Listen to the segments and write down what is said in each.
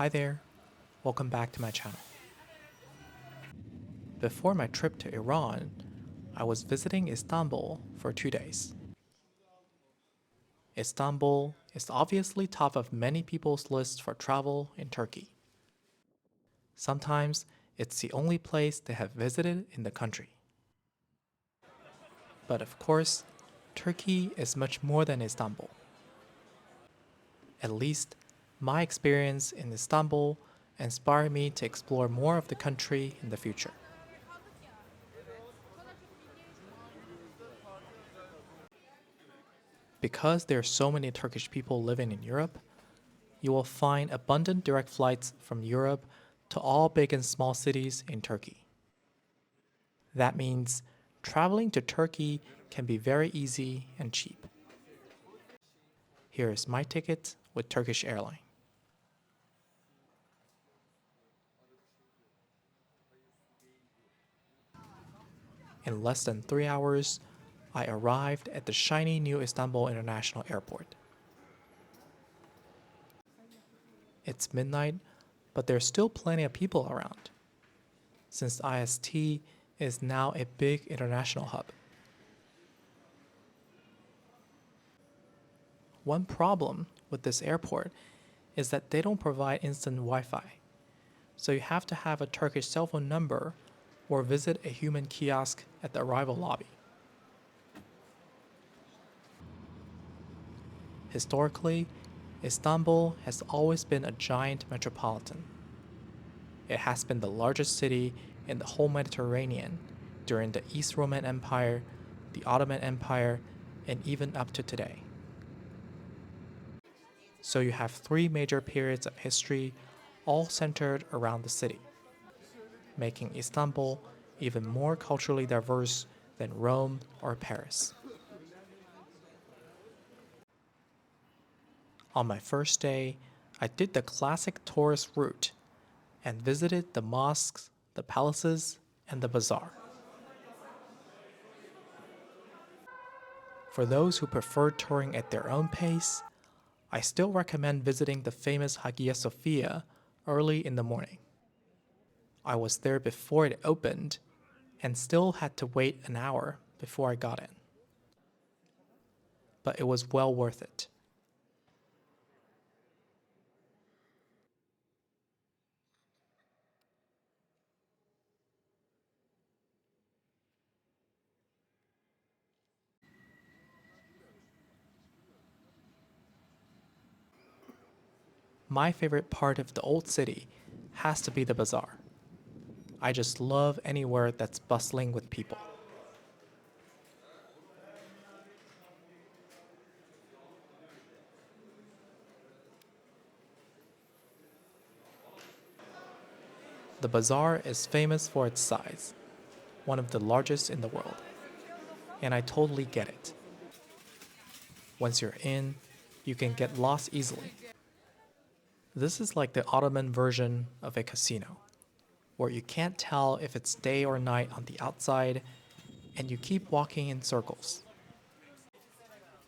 Hi there, welcome back to my channel. Before my trip to Iran, I was visiting Istanbul for 2 days. Istanbul is obviously top of many people's lists for travel in Turkey. Sometimes it's the only place they have visited in the country. But of course, Turkey is much more than Istanbul. At least, my experience in Istanbul inspired me to explore more of the country in the future. Because there are so many Turkish people living in Europe, you will find abundant direct flights from Europe to all big and small cities in Turkey. That means traveling to Turkey can be very easy and cheap. Here is my ticket with Turkish Airlines. In less than 3 hours, I arrived at the shiny new Istanbul International Airport. It's midnight, but there's still plenty of people around, since IST is now a big international hub. One problem with this airport is that they don't provide instant Wi-Fi, so you have to have a Turkish cell phone number or visit a human kiosk at the arrival lobby. Historically, Istanbul has always been a giant metropolitan. It has been the largest city in the whole Mediterranean during the East Roman Empire, the Ottoman Empire, and even up to today. So you have three major periods of history all centered around the city, making Istanbul even more culturally diverse than Rome or Paris. On my first day, I did the classic tourist route and visited the mosques, the palaces, and the bazaar. For those who prefer touring at their own pace, I still recommend visiting the famous Hagia Sophia early in the morning. I was there before it opened and still had to wait an hour before I got in. But it was well worth it. My favorite part of the old city has to be the bazaar. I just love anywhere that's bustling with people. The bazaar is famous for its size, one of the largest in the world, and I totally get it. Once you're in, you can get lost easily. This is like the Ottoman version of a casino, where you can't tell if it's day or night on the outside, and you keep walking in circles.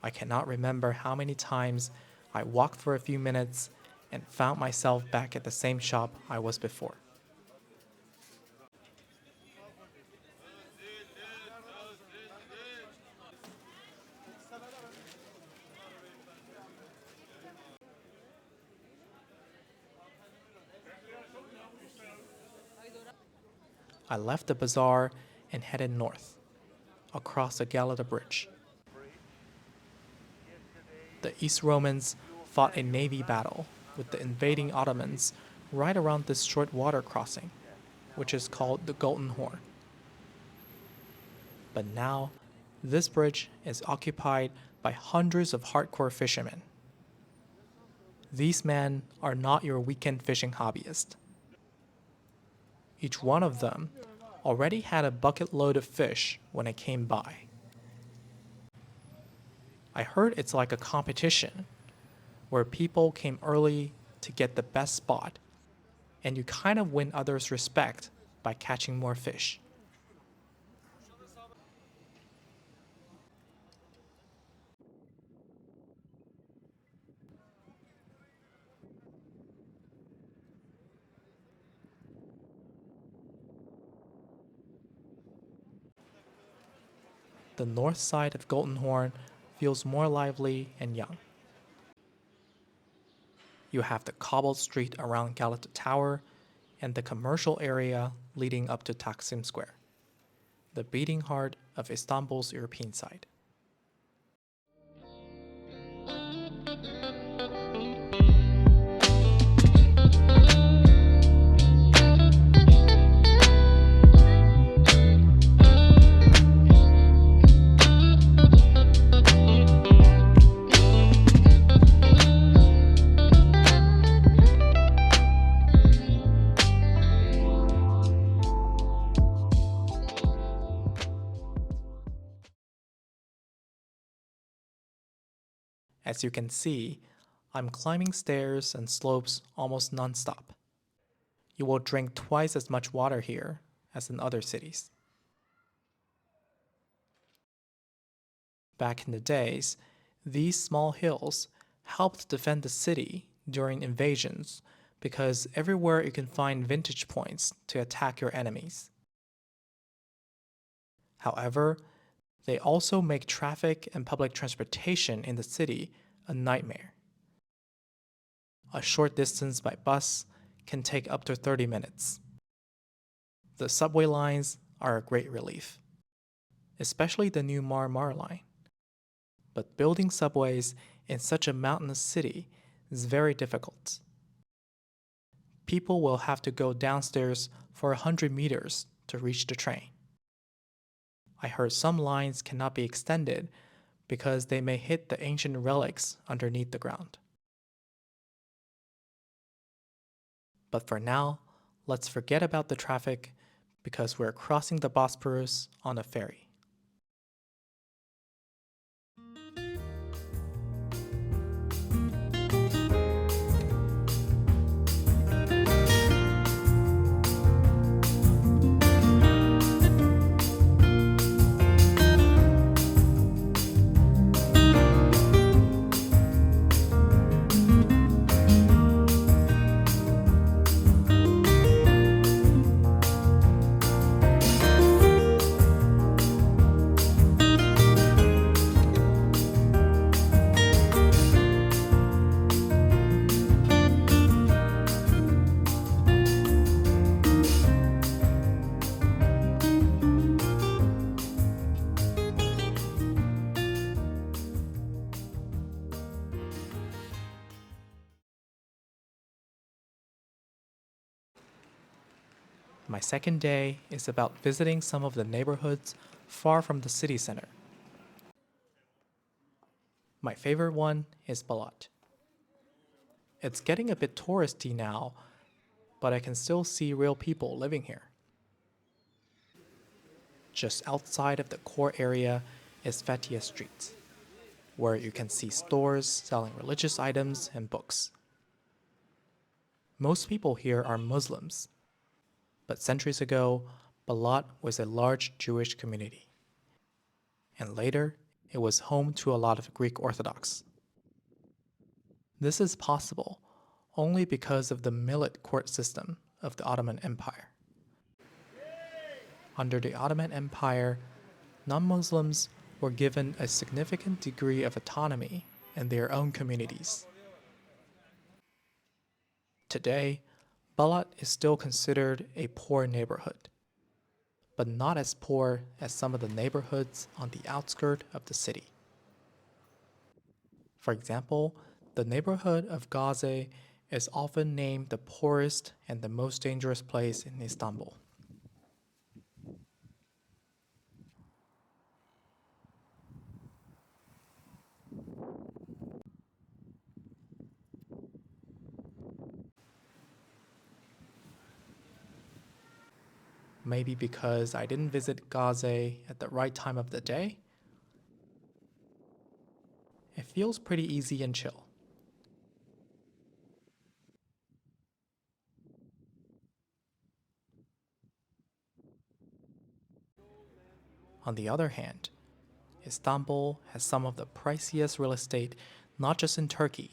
I cannot remember how many times I walked for a few minutes and found myself back at the same shop I was before. I left the bazaar and headed north, across the Galata Bridge. The East Romans fought a navy battle with the invading Ottomans right around this short water crossing, which is called the Golden Horn. But now, this bridge is occupied by hundreds of hardcore fishermen. These men are not your weekend fishing hobbyists. Each one of them already had a bucket load of fish when I came by. I heard it's like a competition where people came early to get the best spot, and you kind of win others' respect by catching more fish. the north side of Golden Horn feels more lively and young. You have the cobbled street around Galata Tower and the commercial area leading up to Taksim Square, the beating heart of Istanbul's European side. As you can see, I'm climbing stairs and slopes almost non-stop. You will drink twice as much water here as in other cities. Back in the days, these small hills helped defend the city during invasions because everywhere you can find vantage points to attack your enemies. However, they also make traffic and public transportation in the city a nightmare. A short distance by bus can take up to 30 minutes. The subway lines are a great relief, especially the new Marmara line. But building subways in such a mountainous city is very difficult. People will have to go downstairs for 100 meters to reach the train. I heard some lines cannot be extended because they may hit the ancient relics underneath the ground. But for now, let's forget about the traffic because we're crossing the Bosporus on a ferry. My second day is about visiting some of the neighborhoods far from the city center. My favorite one is Balat. It's getting a bit touristy now, but I can still see real people living here. Just outside of the core area is Fethiye Street, where you can see stores selling religious items and books. Most people here are Muslims, but centuries ago, Balat was a large Jewish community. And later, it was home to a lot of Greek Orthodox. This is possible only because of the millet court system of the Ottoman Empire. Under the Ottoman Empire, non-Muslims were given a significant degree of autonomy in their own communities. Today, Balat is still considered a poor neighborhood, but not as poor as some of the neighborhoods on the outskirts of the city. For example, the neighborhood of Gazi is often named the poorest and the most dangerous place in Istanbul. Maybe because I didn't visit Gazi at the right time of the day? It feels pretty easy and chill. On the other hand, Istanbul has some of the priciest real estate not just in Turkey,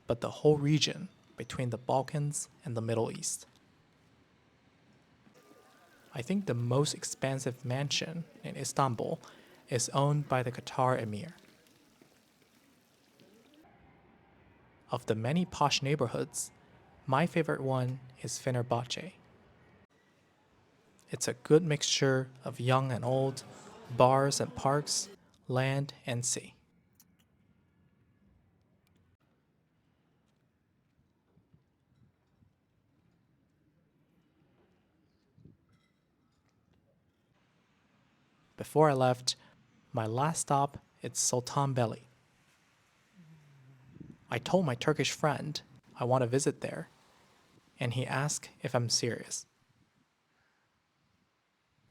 but the whole region between the Balkans and the Middle East. I think the most expensive mansion in Istanbul is owned by the Qatar Emir. Of the many posh neighborhoods, my favorite one is Fenerbahce. It's a good mixture of young and old, bars and parks, land and sea. Before I left, my last stop is Sultanbeyli. I told my Turkish friend I want to visit there, and he asked if I'm serious.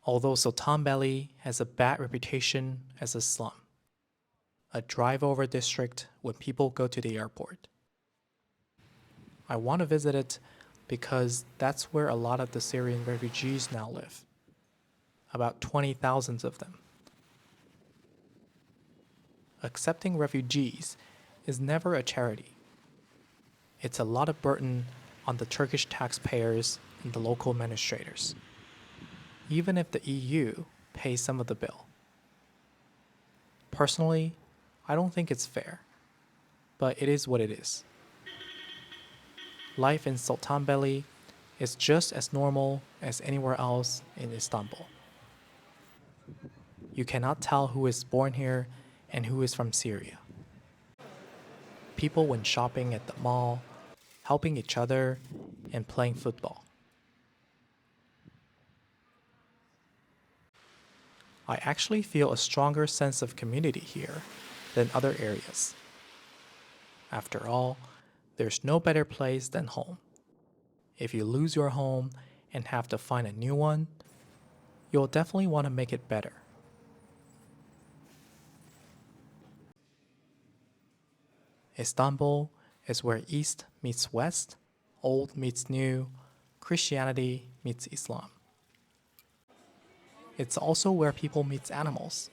Although Sultanbeyli has a bad reputation as a slum, a drive-over district when people go to the airport. I want to visit it because that's where a lot of the Syrian refugees now live, about 20,000 of them. Accepting refugees is never a charity. It's a lot of burden on the Turkish taxpayers and the local administrators, even if the EU pays some of the bill. Personally, I don't think it's fair, but it is what it is. Life in Sultanbeyli is just as normal as anywhere else in Istanbul. You cannot tell who is born here and who is from Syria. People went shopping at the mall, helping each other, and playing football. I actually feel a stronger sense of community here than other areas. After all, there's no better place than home. If you lose your home and have to find a new one, you'll definitely want to make it better. Istanbul is where East meets West, old meets new, Christianity meets Islam. It's also where people meet animals.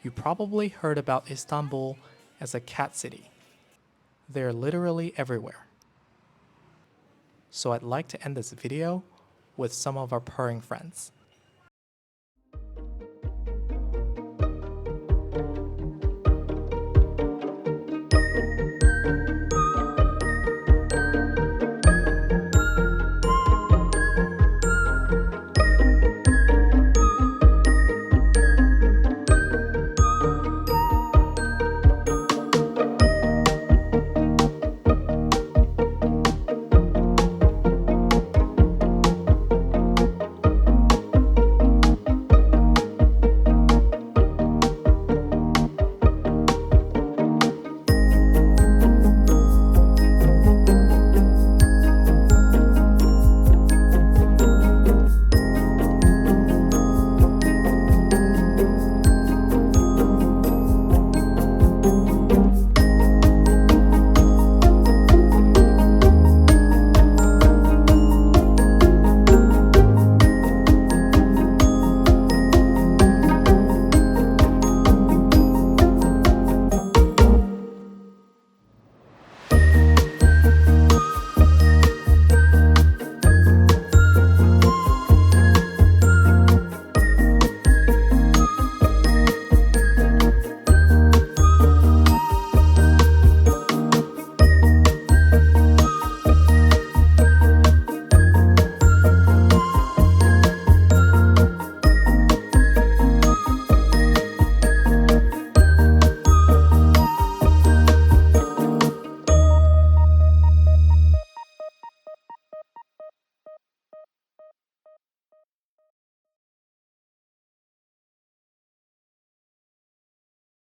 You probably heard about Istanbul as a cat city. They're literally everywhere. So I'd like to end this video with some of our purring friends.